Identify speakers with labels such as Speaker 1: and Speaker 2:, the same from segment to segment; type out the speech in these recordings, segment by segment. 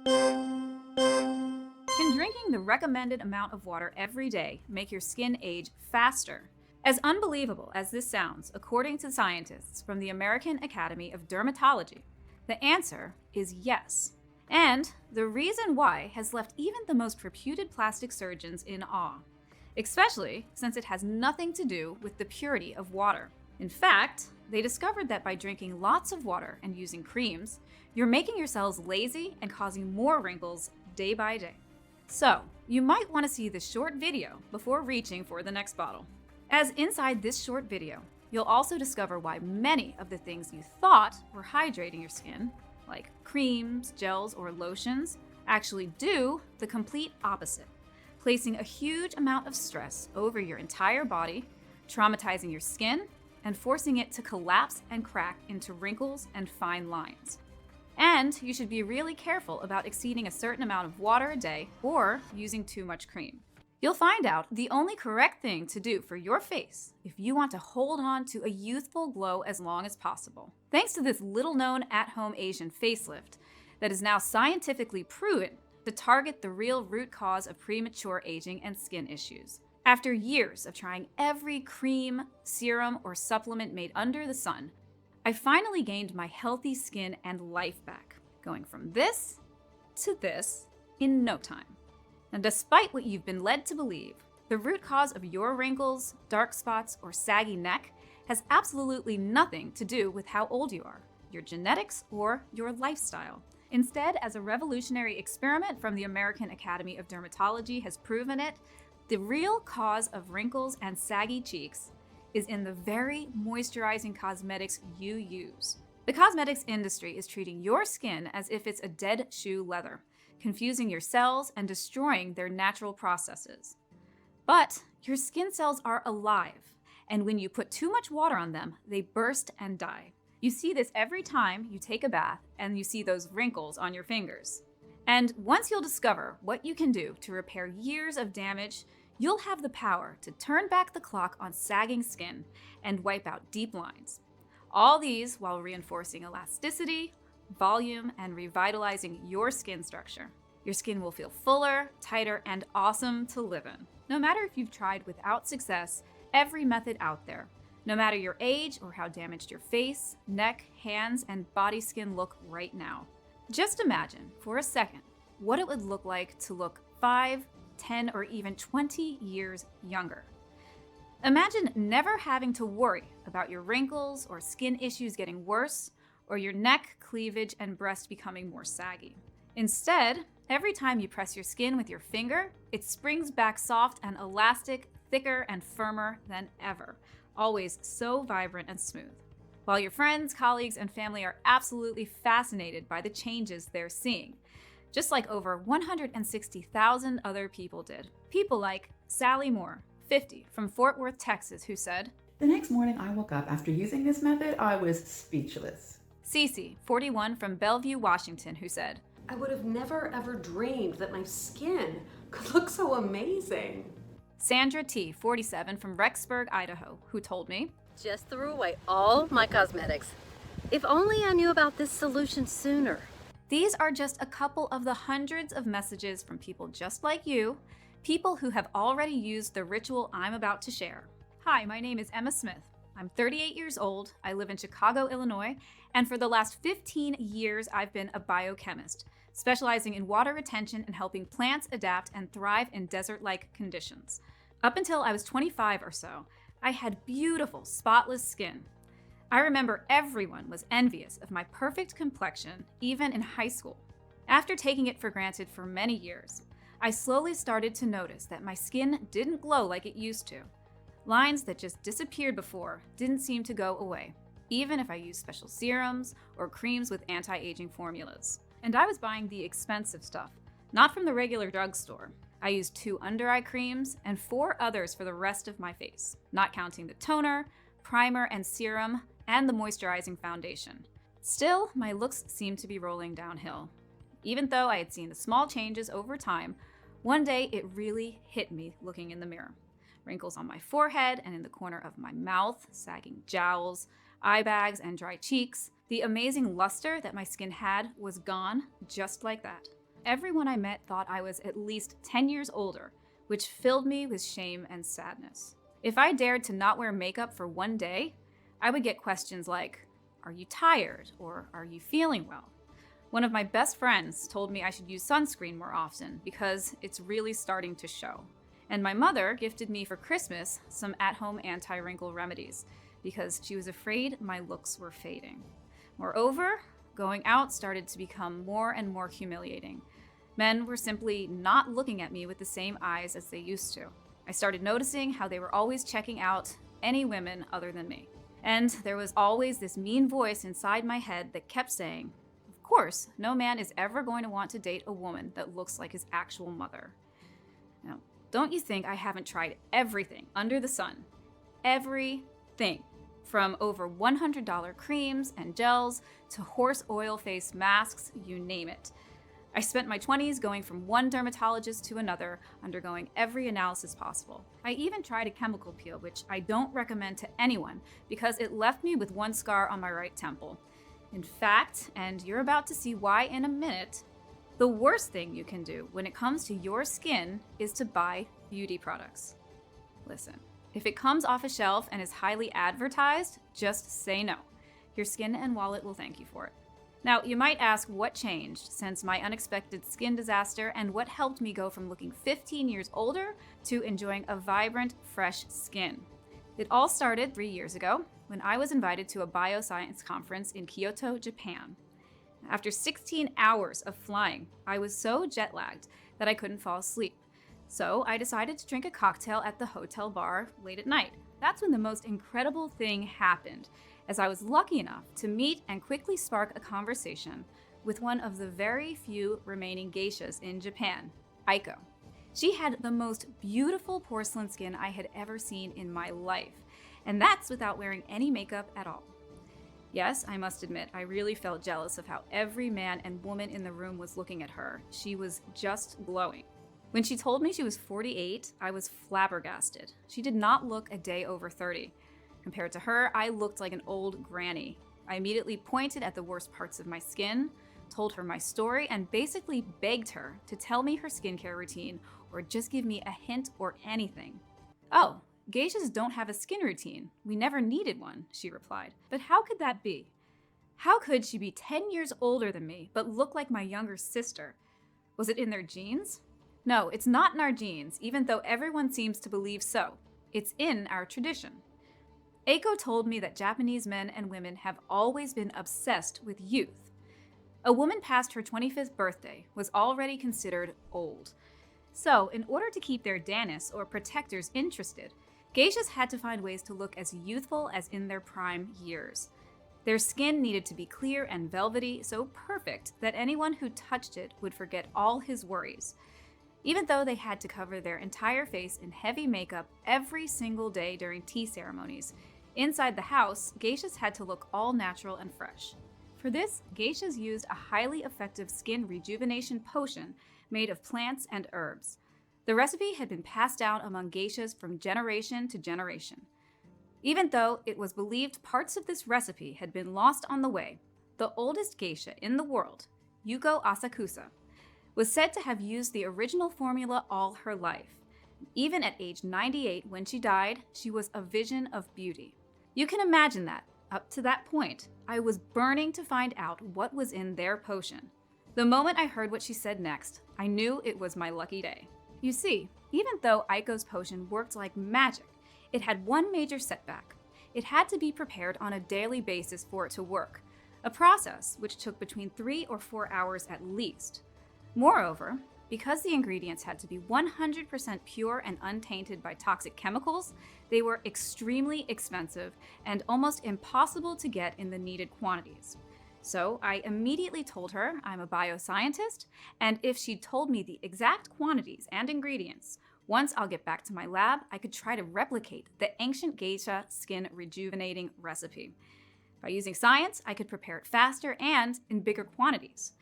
Speaker 1: Can drinking the recommended amount of water every day make your skin age faster? As unbelievable as this sounds, according to scientists from the American Academy of Dermatology, the answer is yes. And the reason why has left even the most reputed plastic surgeons in awe, especially since it has nothing to do with the purity of water. In fact, they discovered that by drinking lots of water and using creams, you're making your cells lazy and causing more wrinkles day by day. So, you might want to see this short video before reaching for the next bottle. As inside this short video, you'll also discover why many of the things you thought were hydrating your skin, like creams, gels, or lotions, actually do the complete opposite, placing a huge amount of stress over your entire body, traumatizing your skin, and forcing it to collapse and crack into wrinkles and fine lines. And you should be really careful about exceeding a certain amount of water a day or using too much cream. You'll find out the only correct thing to do for your face if you want to hold on to a youthful glow as long as possible. Thanks to this little-known at-home Asian facelift that is now scientifically proven to target the real root cause of premature aging and skin issues. After years of trying every cream, serum, or supplement made under the sun, I finally gained my healthy skin and life back, going from this to this in no time. And despite what you've been led to believe, the root cause of your wrinkles, dark spots, or saggy neck has absolutely nothing to do with how old you are, your genetics, or your lifestyle. Instead, as a revolutionary experiment from the American Academy of Dermatology has proven it, the real cause of wrinkles and saggy cheeks is in the very moisturizing cosmetics you use. The cosmetics industry is treating your skin as if it's a dead shoe leather, confusing your cells and destroying their natural processes. But your skin cells are alive, and when you put too much water on them, they burst and die. You see this every time you take a bath and you see those wrinkles on your fingers. And once you'll discover what you can do to repair years of damage, you'll have the power to turn back the clock on sagging skin and wipe out deep lines. All these while reinforcing elasticity, volume, and revitalizing your skin structure. Your skin will feel fuller, tighter, and awesome to live in. No matter if you've tried without success every method out there, no matter your age or how damaged your face, neck, hands, and body skin look right now. Just imagine for a second what it would look like to look 5, 10, or even 20 years younger. Imagine never having to worry about your wrinkles or skin issues getting worse, or your neck, cleavage, and breast becoming more saggy. Instead, every time you press your skin with your finger, it springs back soft and elastic, thicker and firmer than ever, always so vibrant and smooth. While your friends, colleagues, and family are absolutely fascinated by the changes they're seeing, just like over 160,000 other people did. People like Sally Moore, 50, from Fort Worth, Texas, who said,
Speaker 2: "The next morning I woke up after using this method, I was speechless."
Speaker 1: Cece, 41, from Bellevue, Washington, who said,
Speaker 3: "I would have never ever dreamed that my skin could look so amazing."
Speaker 1: Sandra T, 47, from Rexburg, Idaho, who told me,
Speaker 4: "Just threw away all my cosmetics. If only I knew about this solution sooner."
Speaker 1: These are just a couple of the hundreds of messages from people just like you, people who have already used the ritual I'm about to share. Hi, my name is Emma Smith. I'm 38 years old, I live in Chicago, Illinois, and for the last 15 years I've been a biochemist, specializing in water retention and helping plants adapt and thrive in desert-like conditions. Up until I was 25 or so, I had beautiful, spotless skin. I remember everyone was envious of my perfect complexion, even in high school. After taking it for granted for many years, I slowly started to notice that my skin didn't glow like it used to. Lines that just disappeared before didn't seem to go away, even if I used special serums or creams with anti-aging formulas. And I was buying the expensive stuff, not from the regular drugstore. I used 2 under-eye creams and 4 others for the rest of my face, not counting the toner, primer, and serum, and the moisturizing foundation. Still, my looks seemed to be rolling downhill. Even though I had seen the small changes over time, one day it really hit me looking in the mirror. Wrinkles on my forehead and in the corner of my mouth, sagging jowls, eye bags, and dry cheeks. The amazing luster that my skin had was gone just like that. everyone I met thought I was at least 10 years older, which filled me with shame and sadness. If I dared to not wear makeup for one day, I would get questions like, "Are you tired?" or "Are you feeling well?" One of my best friends told me I should use sunscreen more often because it's really starting to show. And my mother gifted me for Christmas some at-home anti-wrinkle remedies because she was afraid my looks were fading. Moreover, going out started to become more and more humiliating. Men were simply not looking at me with the same eyes as they used to. I started noticing how they were always checking out any women other than me. And there was always this mean voice inside my head that kept saying, "Of course, no man is ever going to want to date a woman that looks like his actual mother." Now, don't you think I haven't tried everything under the sun? Everything. From over $100 creams and gels to horse oil face masks, you name it. I spent my 20s going from one dermatologist to another, undergoing every analysis possible. I even tried a chemical peel, which I don't recommend to anyone because it left me with one scar on my right temple. In fact, and you're about to see why in a minute, the worst thing you can do when it comes to your skin is to buy beauty products. Listen, if it comes off a shelf and is highly advertised, just say no. Your skin and wallet will thank you for it. Now, you might ask what changed since my unexpected skin disaster and what helped me go from looking 15 years older to enjoying a vibrant, fresh skin. It all started 3 years ago when I was invited to a bioscience conference in Kyoto, Japan. After 16 hours of flying, I was so jet-lagged that I couldn't fall asleep. So I decided to drink a cocktail at the hotel bar late at night. That's when the most incredible thing happened, as I was lucky enough to meet and quickly spark a conversation with one of the very few remaining geishas in Japan, Aiko. She had the most beautiful porcelain skin I had ever seen in my life, and that's without wearing any makeup at all. Yes, I must admit, I really felt jealous of how every man and woman in the room was looking at her. She was just glowing. When she told me she was 48, I was flabbergasted. She did not look a day over 30. Compared to her, I looked like an old granny. I immediately pointed at the worst parts of my skin, told her my story, and basically begged her to tell me her skincare routine or just give me a hint or anything. "Oh, geishas don't have a skin routine. We never needed one," she replied. But how could that be? How could she be 10 years older than me but look like my younger sister? Was it in their genes? No, it's not in our genes, even though everyone seems to believe so. It's in our tradition. Eiko told me that Japanese men and women have always been obsessed with youth. A woman past her 25th birthday was already considered old. So, in order to keep their danis or protectors interested, geishas had to find ways to look as youthful as in their prime years. Their skin needed to be clear and velvety, so perfect that anyone who touched it would forget all his worries. Even though they had to cover their entire face in heavy makeup every single day during tea ceremonies, inside the house, geishas had to look all natural and fresh. For this, geishas used a highly effective skin rejuvenation potion made of plants and herbs. The recipe had been passed down among geishas from generation to generation. Even though it was believed parts of this recipe had been lost on the way, the oldest geisha in the world, Yuko Asakusa, was said to have used the original formula all her life. Even at age 98 when she died, she was a vision of beauty. You can imagine that, up to that point, I was burning to find out what was in their potion. The moment I heard what she said next, I knew it was my lucky day. You see, even though Aiko's potion worked like magic, it had one major setback. It had to be prepared on a daily basis for it to work, a process which took between 3 or 4 hours at least. Moreover, because the ingredients had to be 100% pure and untainted by toxic chemicals, they were extremely expensive and almost impossible to get in the needed quantities. So I immediately told her I'm a bioscientist, and if she told me the exact quantities and ingredients, once I'll get back to my lab, I could try to replicate the ancient geisha skin rejuvenating recipe. By using science, I could prepare it faster and in bigger quantities.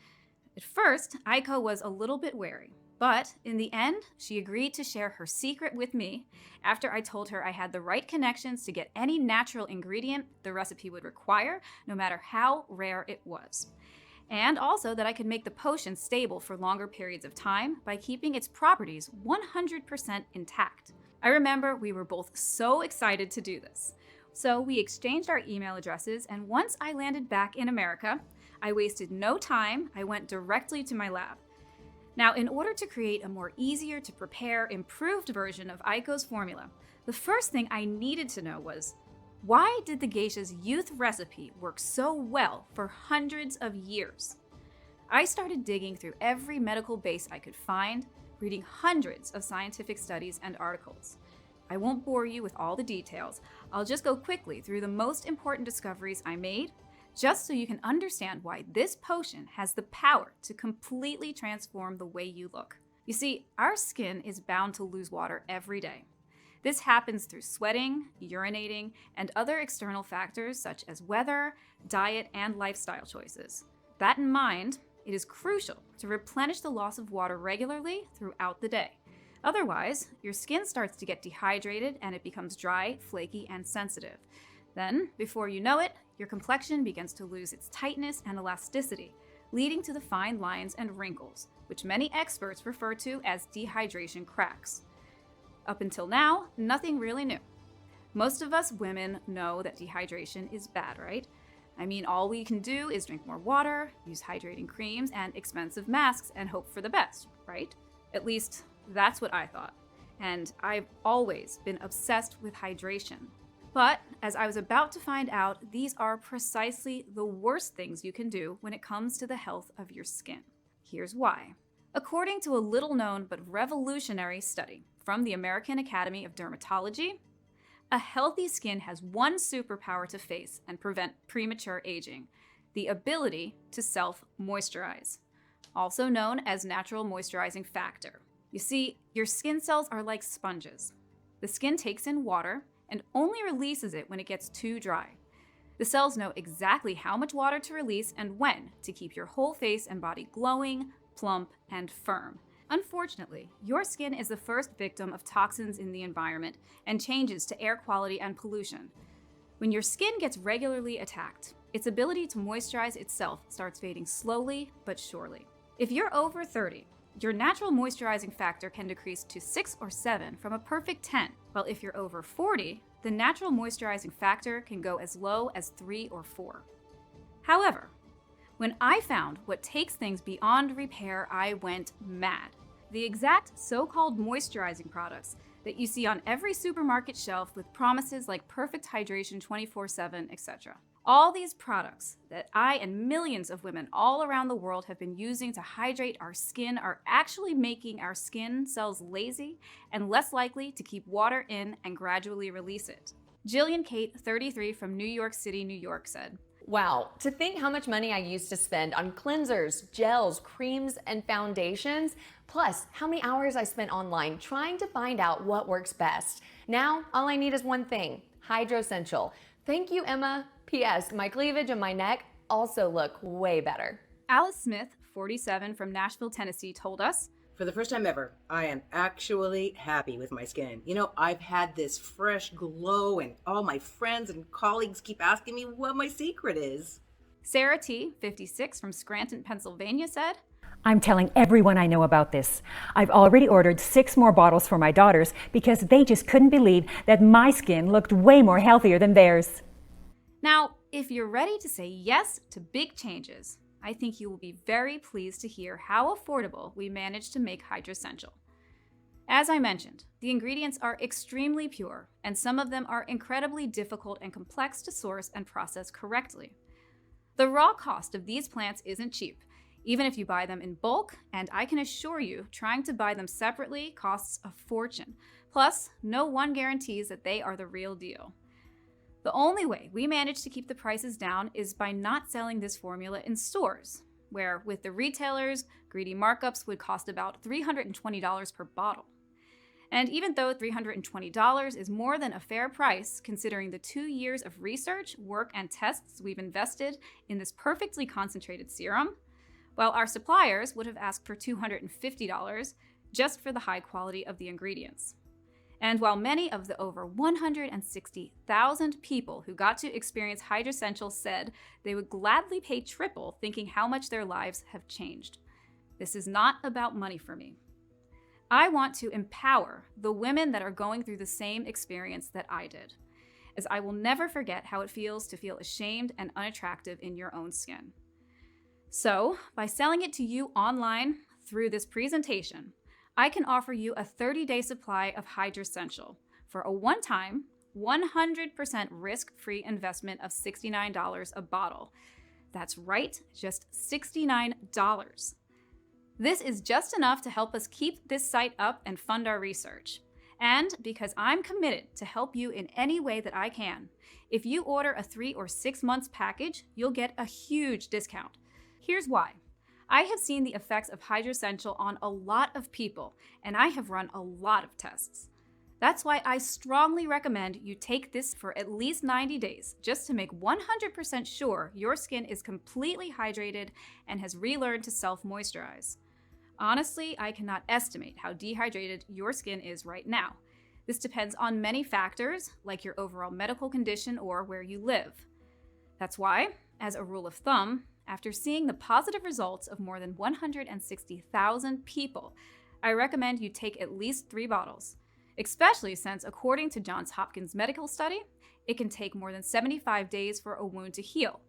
Speaker 1: At first, Aiko was a little bit wary, but in the end, she agreed to share her secret with me after I told her I had the right connections to get any natural ingredient the recipe would require, no matter how rare it was. and also that I could make the potion stable for longer periods of time by keeping its properties 100% intact. I remember we were both so excited to do this. So we exchanged our email addresses, and once I landed back in America, I wasted no time. I went directly to my lab. Now, in order to create a more easier to prepare, improved version of Aiko's formula, the first thing I needed to know was, why did the geisha's youth recipe work so well for hundreds of years? I started digging through every medical base I could find, reading hundreds of scientific studies and articles. I won't bore you with all the details. I'll just go quickly through the most important discoveries I made, just so you can understand why this potion has the power to completely transform the way you look. You see, our skin is bound to lose water every day. This happens through sweating, urinating, and other external factors such as weather, diet, and lifestyle choices. That in mind, it is crucial to replenish the loss of water regularly throughout the day. Otherwise, your skin starts to get dehydrated and it becomes dry, flaky, and sensitive. Then, before you know it, your complexion begins to lose its tightness and elasticity, leading to the fine lines and wrinkles, which many experts refer to as dehydration cracks. Up until now, nothing really new. Most of us women know that dehydration is bad, right? I mean, all we can do is drink more water, use hydrating creams and expensive masks, and hope for the best, right? At least, that's what I thought. And I've always been obsessed with hydration. But as I was about to find out, these are precisely the worst things you can do when it comes to the health of your skin. Here's why. According to a little-known but revolutionary study from the American Academy of Dermatology, a healthy skin has one superpower to face and prevent premature aging: the ability to self-moisturize, also known as natural moisturizing factor. You see, your skin cells are like sponges. The skin takes in water and only releases it when it gets too dry. The cells know exactly how much water to release and when to keep your whole face and body glowing, plump, and firm. Unfortunately, your skin is the first victim of toxins in the environment and changes to air quality and pollution. When your skin gets regularly attacked, its ability to moisturize itself starts fading slowly but surely. If you're over 30, your natural moisturizing factor can decrease to 6 or 7 from a perfect 10, while if you're over 40, the natural moisturizing factor can go as low as 3 or 4. However, when I found what takes things beyond repair, I went mad. The exact so-called moisturizing products that you see on every supermarket shelf with promises like perfect hydration 24/7, etc. All these products that I and millions of women all around the world have been using to hydrate our skin are actually making our skin cells lazy and less likely to keep water in and gradually release it. Jillian Kate, 33, from New York City, New York, said,
Speaker 5: Wow, to think how much money I used to spend on cleansers, gels, creams, and foundations, plus how many hours I spent online trying to find out what works best. Now, all I need is one thing: Hydrossential. Thank you, Emma. P.S. My cleavage and my neck also look way better.
Speaker 1: Alice Smith, 47, from Nashville, Tennessee, told us,
Speaker 6: For the first time ever, I am actually happy with my skin. You know, I've had this fresh glow and all my friends and colleagues keep asking me what my secret is.
Speaker 1: Sarah T., 56, from Scranton, Pennsylvania, said,
Speaker 7: I'm telling everyone I know about this. I've already ordered 6 more bottles for my daughters because they just couldn't believe that my skin looked way more healthier than theirs.
Speaker 1: Now, if you're ready to say yes to big changes, I think you will be very pleased to hear how affordable we managed to make Hydrossential. As I mentioned, the ingredients are extremely pure, and some of them are incredibly difficult and complex to source and process correctly. The raw cost of these plants isn't cheap, even if you buy them in bulk, and I can assure you, trying to buy them separately costs a fortune. Plus, no one guarantees that they are the real deal. The only way we manage to keep the prices down is by not selling this formula in stores, where with the retailers, greedy markups would cost about $320 per bottle. And even though $320 is more than a fair price, considering the 2 years of research, work, and tests we've invested in this perfectly concentrated serum, while our suppliers would have asked for $250 just for the high quality of the ingredients. And while many of the over 160,000 people who got to experience Hydrossential said they would gladly pay triple thinking how much their lives have changed, this is not about money for me. I want to empower the women that are going through the same experience that I did, as I will never forget how it feels to feel ashamed and unattractive in your own skin. So, by selling it to you online through this presentation, I can offer you a 30-day supply of Hydrossential for a one-time, 100% risk-free investment of $69 a bottle. That's right, just $69. This is just enough to help us keep this site up and fund our research. And because I'm committed to help you in any way that I can, if you order a 3 or 6 months package, you'll get a huge discount. Here's why. I have seen the effects of Hydrossential on a lot of people, and I have run a lot of tests. That's why I strongly recommend you take this for at least 90 days, just to make 100% sure your skin is completely hydrated and has relearned to self-moisturize. Honestly, I cannot estimate how dehydrated your skin is right now. This depends on many factors, like your overall medical condition or where you live. That's why, as a rule of thumb, after seeing the positive results of more than 160,000 people, I recommend you take at least 3 bottles, especially since, according to Johns Hopkins medical study, it can take more than 75 days for a wound to heal.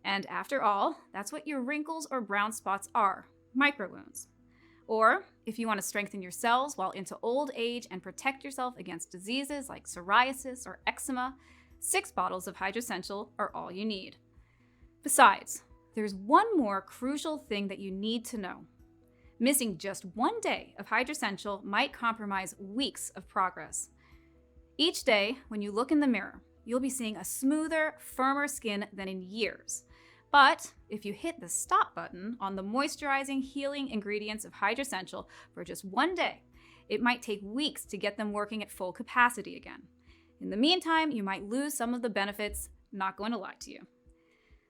Speaker 1: And after all, that's what your wrinkles or brown spots are, micro wounds. Or, if you want to strengthen your cells while into old age and protect yourself against diseases like psoriasis or eczema, 6 bottles of Hydrossential are all you need. Besides, there's one more crucial thing that you need to know. Missing just 1 day of Hydrossential might compromise weeks of progress. Each day, when you look in the mirror, you'll be seeing a smoother, firmer skin than in years. But if you hit the stop button on the moisturizing, healing ingredients of Hydrossential for just 1 day, it might take weeks to get them working at full capacity again. In the meantime, you might lose some of the benefits, not going to lie to you.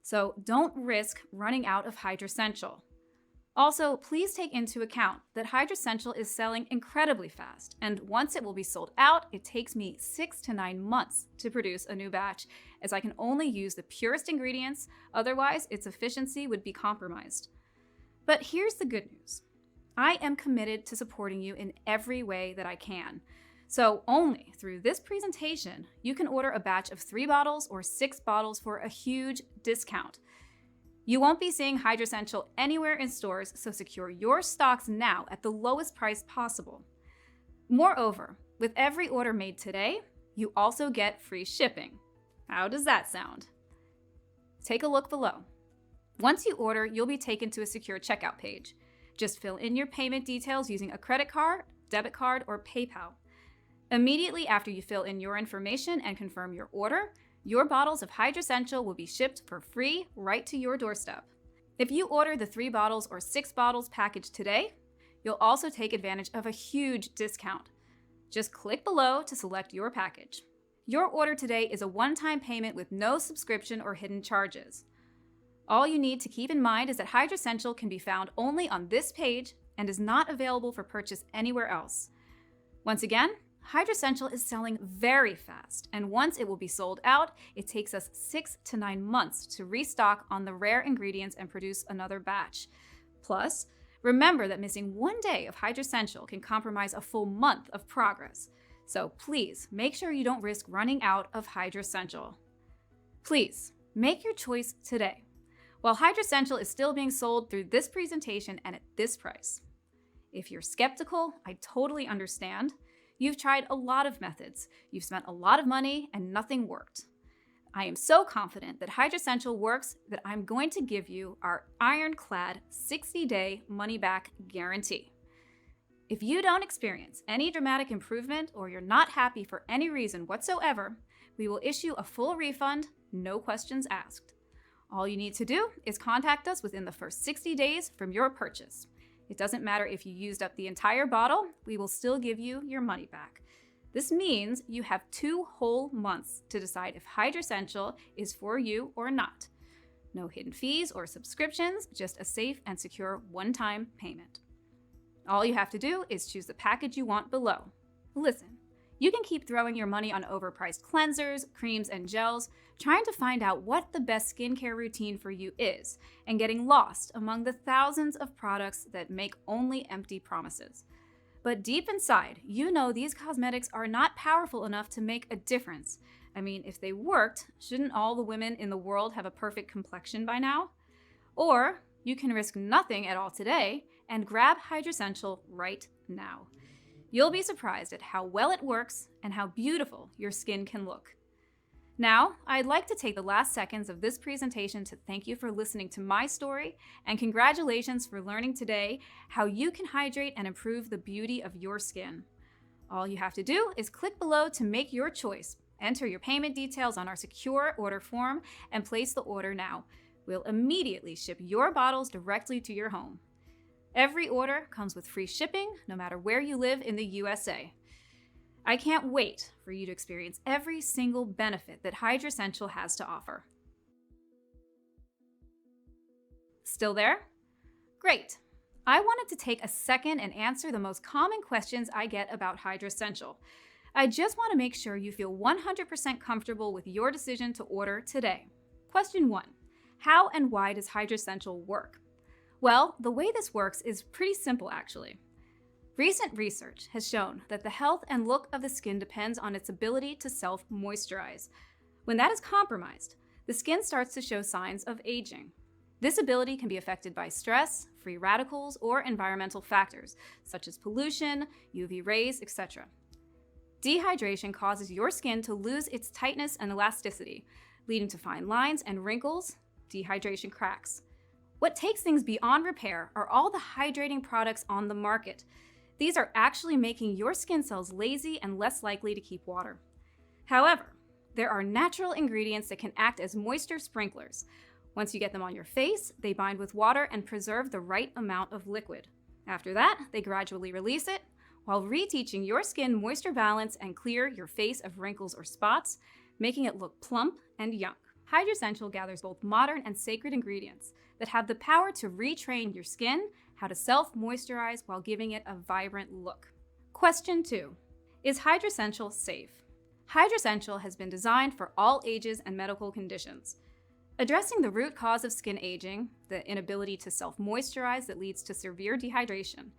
Speaker 1: So don't risk running out of Hydrossential. Also, please take into account that Hydrossential is selling incredibly fast, and once it will be sold out, it takes me 6 to 9 months to produce a new batch, as I can only use the purest ingredients, otherwise its efficiency would be compromised. But here's the good news. I am committed to supporting you in every way that I can. So only through this presentation, you can order a batch of 3 bottles or 6 bottles for a huge discount. You won't be seeing Hydrossential anywhere in stores, so secure your stocks now at the lowest price possible. Moreover, with every order made today, you also get free shipping. How does that sound? Take a look below. Once you order, you'll be taken to a secure checkout page. Just fill in your payment details using a credit card, debit card, or PayPal. Immediately after you fill in your information and confirm your order, your bottles of Hydrossential will be shipped for free right to your doorstep. If you order the 3 bottles or 6 bottles package today, you'll also take advantage of a huge discount. Just click below to select your package. Your order today is a one-time payment with no subscription or hidden charges. All you need to keep in mind is that Hydrossential can be found only on this page and is not available for purchase anywhere else. Once again, Hydrossential is selling very fast, and once it will be sold out, it takes us 6 to 9 months to restock on the rare ingredients and produce another batch. Plus, remember that missing 1 day of Hydrossential can compromise a full month of progress. So please make sure you don't risk running out of Hydrossential. Please make your choice today, while Hydrossential is still being sold through this presentation and at this price. If you're skeptical, I totally understand. You've tried a lot of methods, you've spent a lot of money, and nothing worked. I am so confident that Hydrossential works that I'm going to give you our ironclad 60-day money-back guarantee. If you don't experience any dramatic improvement or you're not happy for any reason whatsoever, we will issue a full refund, no questions asked. All you need to do is contact us within the first 60 days from your purchase. It doesn't matter if you used up the entire bottle, we will still give you your money back. This means you have 2 whole months to decide if Hydrossential is for you or not. No hidden fees or subscriptions, just a safe and secure one-time payment. All you have to do is choose the package you want below. Listen, You can keep throwing your money on overpriced cleansers, creams, and gels, trying to find out what the best skincare routine for you is, and getting lost among the thousands of products that make only empty promises. But deep inside, you know these cosmetics are not powerful enough to make a difference. I mean, if they worked, shouldn't all the women in the world have a perfect complexion by now? Or you can risk nothing at all today and grab Hydrossential right now. You'll be surprised at how well it works and how beautiful your skin can look. Now, I'd like to take the last seconds of this presentation to thank you for listening to my story, and congratulations for learning today how you can hydrate and improve the beauty of your skin. All you have to do is click below to make your choice, enter your payment details on our secure order form, and place the order now. We'll immediately ship your bottles directly to your home. Every order comes with free shipping, no matter where you live in the USA. I can't wait for you to experience every single benefit that Hydrossential has to offer. Still there? Great. I wanted to take a second and answer the most common questions I get about Hydrossential. I just want to make sure you feel 100% comfortable with your decision to order today. Question 1. How and why does Hydrossential work? Well, the way this works is pretty simple actually. Recent research has shown that the health and look of the skin depends on its ability to self-moisturize. When that is compromised, the skin starts to show signs of aging. This ability can be affected by stress, free radicals, or environmental factors, such as pollution, UV rays, etc. Dehydration causes your skin to lose its tightness and elasticity, leading to fine lines and wrinkles, dehydration cracks. What takes things beyond repair are all the hydrating products on the market. These are actually making your skin cells lazy and less likely to keep water. However, there are natural ingredients that can act as moisture sprinklers. Once you get them on your face, they bind with water and preserve the right amount of liquid. After that, they gradually release it, while reteaching your skin moisture balance and clear your face of wrinkles or spots, making it look plump and young. Hydrossential gathers both modern and sacred ingredients that have the power to retrain your skin how to self-moisturize while giving it a vibrant look. Question 2. Is Hydrossential safe? Hydrossential has been designed for all ages and medical conditions. Addressing the root cause of skin aging, the inability to self-moisturize that leads to severe dehydration,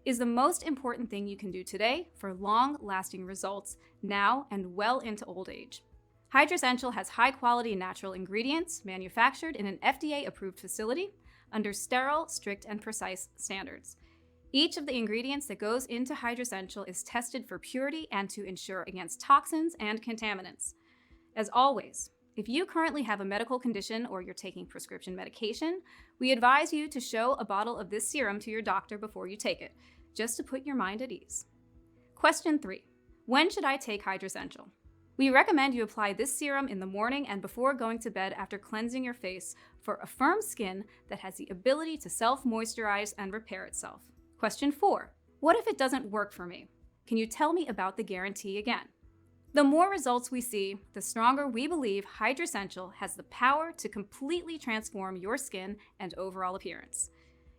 Speaker 1: is the most important thing you can do today for long-lasting results now and well into old age. Hydrossential has high-quality natural ingredients manufactured in an FDA-approved facility under sterile, strict, and precise standards. Each of the ingredients that goes into Hydrossential is tested for purity and to ensure against toxins and contaminants. As always, if you currently have a medical condition or you're taking prescription medication, we advise you to show a bottle of this serum to your doctor before you take it, just to put your mind at ease. Question 3. When should I take Hydrossential? We recommend you apply this serum in the morning and before going to bed after cleansing your face for a firm skin that has the ability to self-moisturize and repair itself. Question 4. What if it doesn't work for me? Can you tell me about the guarantee again? The more results we see, the stronger we believe Hydrossential has the power to completely transform your skin and overall appearance.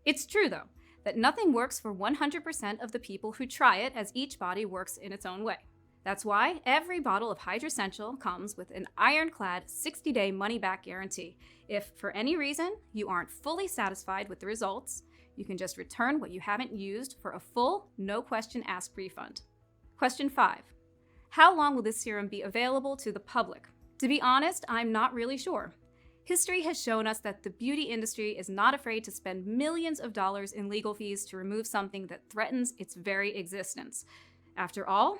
Speaker 1: It's true, though, that nothing works for 100% of the people who try it, as each body works in its own way. That's why every bottle of Hydrossential comes with an ironclad 60-day money-back guarantee. If, for any reason, you aren't fully satisfied with the results, you can just return what you haven't used for a full, no-question-asked refund. Question 5. How long will this serum be available to the public? To be honest, I'm not really sure. History has shown us that the beauty industry is not afraid to spend millions of dollars in legal fees to remove something that threatens its very existence. After all,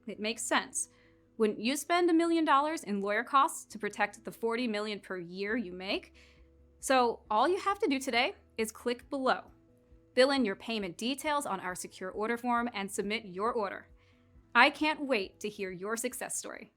Speaker 1: it makes sense. Wouldn't you spend $1 million in lawyer costs to protect the $40 million per year you make? So all you have to do today is click below. Fill in your payment details on our secure order form and submit your order. I can't wait to hear your success story.